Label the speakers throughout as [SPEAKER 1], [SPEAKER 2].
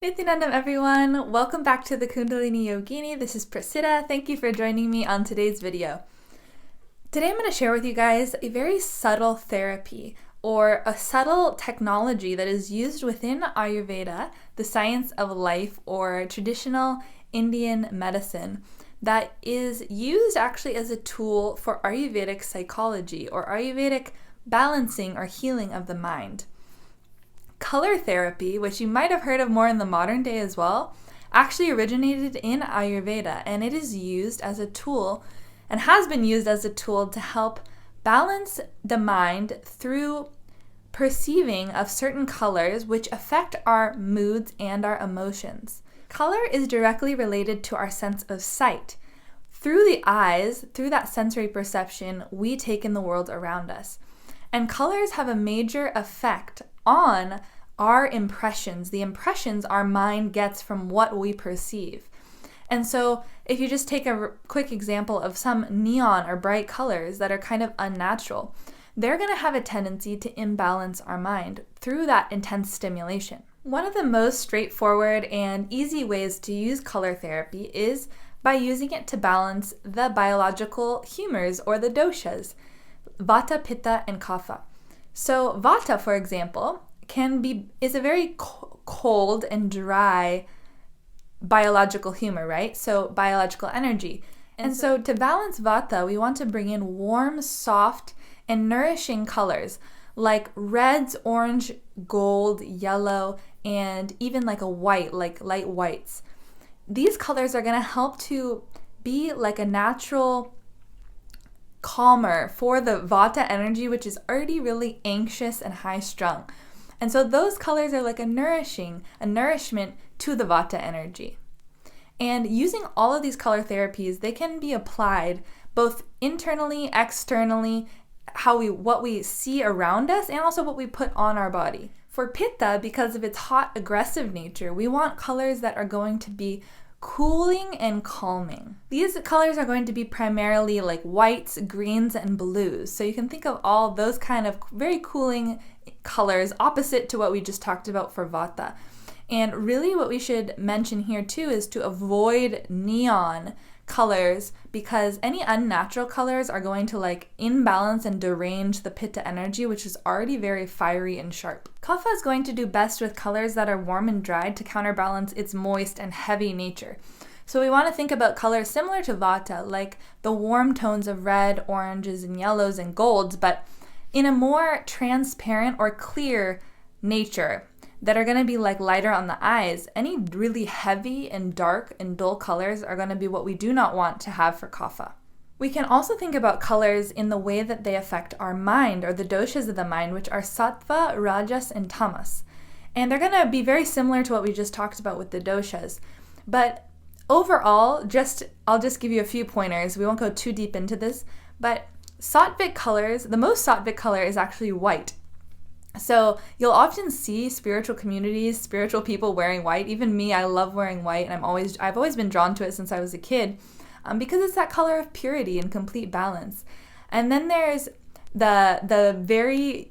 [SPEAKER 1] Nithyanandam, everyone! Welcome back to the Kundalini Yogini. This is Prasiddha. Thank you for joining me on today's video. Today I'm going to share with you guys a very subtle therapy or a subtle technology that is used within Ayurveda, the science of life, or traditional Indian medicine, that is used actually as a tool for Ayurvedic psychology or Ayurvedic balancing or healing of the mind. Color therapy, which you might have heard of more in the modern day as well, actually originated in Ayurveda, and it is used as a tool and has been used as a tool to help balance the mind through perceiving of certain colors which affect our moods and our emotions. Color is directly related to our sense of sight. Through the eyes, through that sensory perception, we take in the world around us. And colors have a major effect on our impressions, the impressions our mind gets from what we perceive. And so if you just take a quick example of some neon or bright colors that are kind of unnatural, they're going to have a tendency to imbalance our mind through that intense stimulation. One of the most straightforward and easy ways to use color therapy is by using it to balance the biological humors or the doshas, Vata, Pitta, and Kapha. So Vata, for example, is a very cold and dry biological humor, right? So biological energy. And so to balance Vata, we want to bring in warm, soft, and nourishing colors like reds, orange, gold, yellow, and even like a white, like light whites. These colors are going to help to be like a natural calmer for the Vata energy, which is already really anxious and high strung. And so those colors are like a nourishment to the Vata energy. And using all of these color therapies, they can be applied both internally, externally, what we see around us, and also what we put on our body. For Pitta, because of its hot, aggressive nature, we want colors that are going to be cooling and calming. These colors are going to be primarily like whites, greens, and blues. So you can think of all those kind of very cooling colors opposite to what we just talked about for Vata. And really what we should mention here too is to avoid neon colors, because any unnatural colors are going to like imbalance and derange the Pitta energy, which is already very fiery and sharp. Kapha is going to do best with colors that are warm and dried to counterbalance its moist and heavy nature. So we want to think about colors similar to Vata, like the warm tones of red, oranges, and yellows and golds, but in a more transparent or clear nature that are going to be like lighter on the eyes. Any really heavy and dark and dull colors are going to be what we do not want to have for Kapha. We can also think about colors in the way that they affect our mind, or the doshas of the mind, which are sattva, rajas, and tamas. And they're going to be very similar to what we just talked about with the doshas. But overall, I'll just give you a few pointers. We won't go too deep into this, but satvic colors, the most satvic color is actually white. So you'll often see spiritual communities, spiritual people wearing white. Even me, I love wearing white, and I've always been drawn to it since I was a kid, because it's that color of purity and complete balance. And then there's the very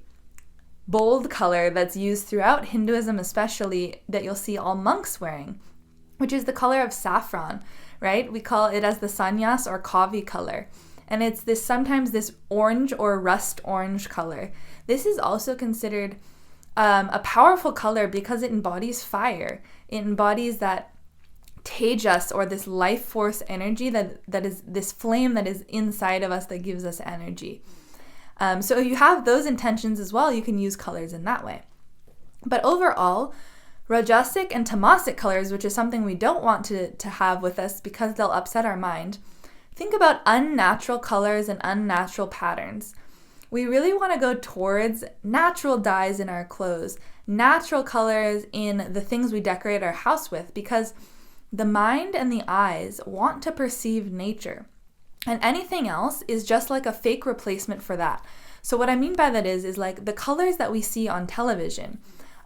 [SPEAKER 1] bold color that's used throughout Hinduism, especially, that you'll see all monks wearing, which is the color of saffron, right? We call it as the sannyas or kavi color. And it's sometimes this orange or rust orange color. This is also considered a powerful color because it embodies fire. It embodies that tejas, or this life force energy that is this flame that is inside of us that gives us energy. So if you have those intentions as well, you can use colors in that way. But overall, rajasic and tamasic colors, which is something we don't want to have with us because they'll upset our mind, think about unnatural colors and unnatural patterns. We really want to go towards natural dyes in our clothes, natural colors in the things we decorate our house with, because the mind and the eyes want to perceive nature. And anything else is just like a fake replacement for that. So what I mean by that is like the colors that we see on television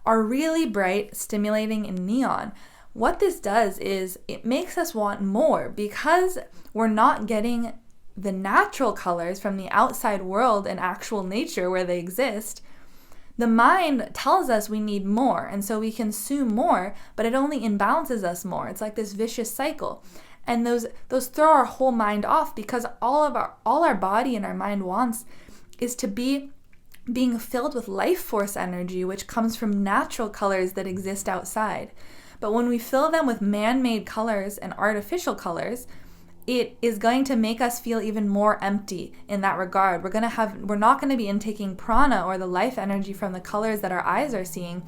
[SPEAKER 1] are really bright, stimulating, and neon. What this does is it makes us want more, because we're not getting the natural colors from the outside world and actual nature where they exist. The mind tells us we need more, and so we consume more, but it only imbalances us more. It's like this vicious cycle. And those throw our whole mind off, because all our body and our mind wants is to be being filled with life force energy, which comes from natural colors that exist outside. But when we fill them with man-made colors and artificial colors, it is going to make us feel even more empty in that regard. We're not going to be intaking prana, or the life energy, from the colors that our eyes are seeing,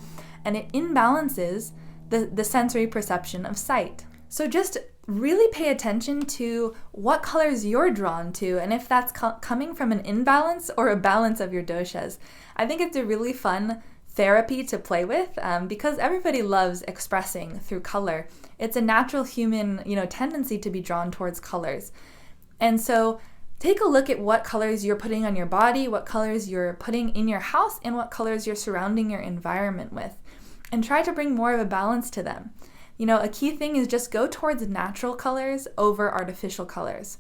[SPEAKER 1] and it imbalances the sensory perception of sight. So just really pay attention to what colors you're drawn to, and if that's coming from an imbalance or a balance of your doshas. I think it's a really fun therapy to play with, because everybody loves expressing through color. It's a natural human, tendency to be drawn towards colors. And so take a look at what colors you're putting on your body, what colors you're putting in your house, and what colors you're surrounding your environment with, and try to bring more of a balance to them. A key thing is just go towards natural colors over artificial colors.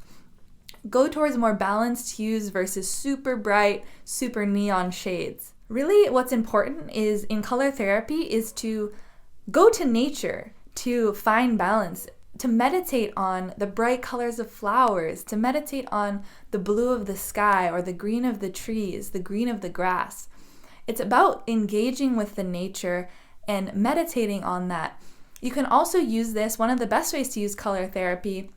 [SPEAKER 1] Go towards more balanced hues versus super bright, super neon shades. Really, what's important is in color therapy is to go to nature to find balance, to meditate on the bright colors of flowers, to meditate on the blue of the sky or the green of the trees, the green of the grass. It's about engaging with the nature and meditating on that. You can also use this, one of the best ways to use color therapy,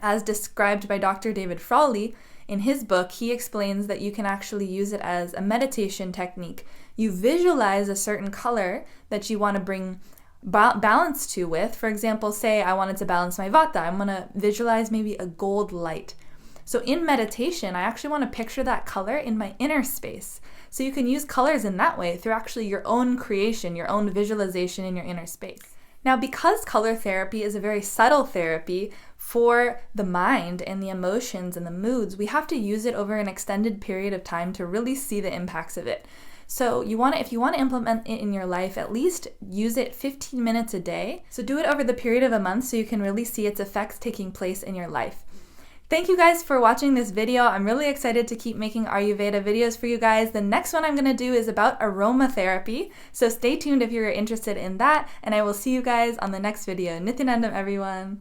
[SPEAKER 1] as described by Dr. David Frawley in his book. He explains that you can actually use it as a meditation technique. You visualize a certain color that you want to bring balance to with. For example, say I wanted to balance my Vata. I'm going to visualize maybe a gold light. So in meditation, I actually want to picture that color in my inner space. So you can use colors in that way through actually your own creation, your own visualization in your inner space. Now, because color therapy is a very subtle therapy for the mind and the emotions and the moods, we have to use it over an extended period of time to really see the impacts of it. So if you want to implement it in your life, at least use it 15 minutes a day. So do it over the period of a month so you can really see its effects taking place in your life. Thank you guys for watching this video. I'm really excited to keep making Ayurveda videos for you guys. The next one I'm going to do is about aromatherapy. So stay tuned if you're interested in that, and I will see you guys on the next video. Nithyanandam, everyone.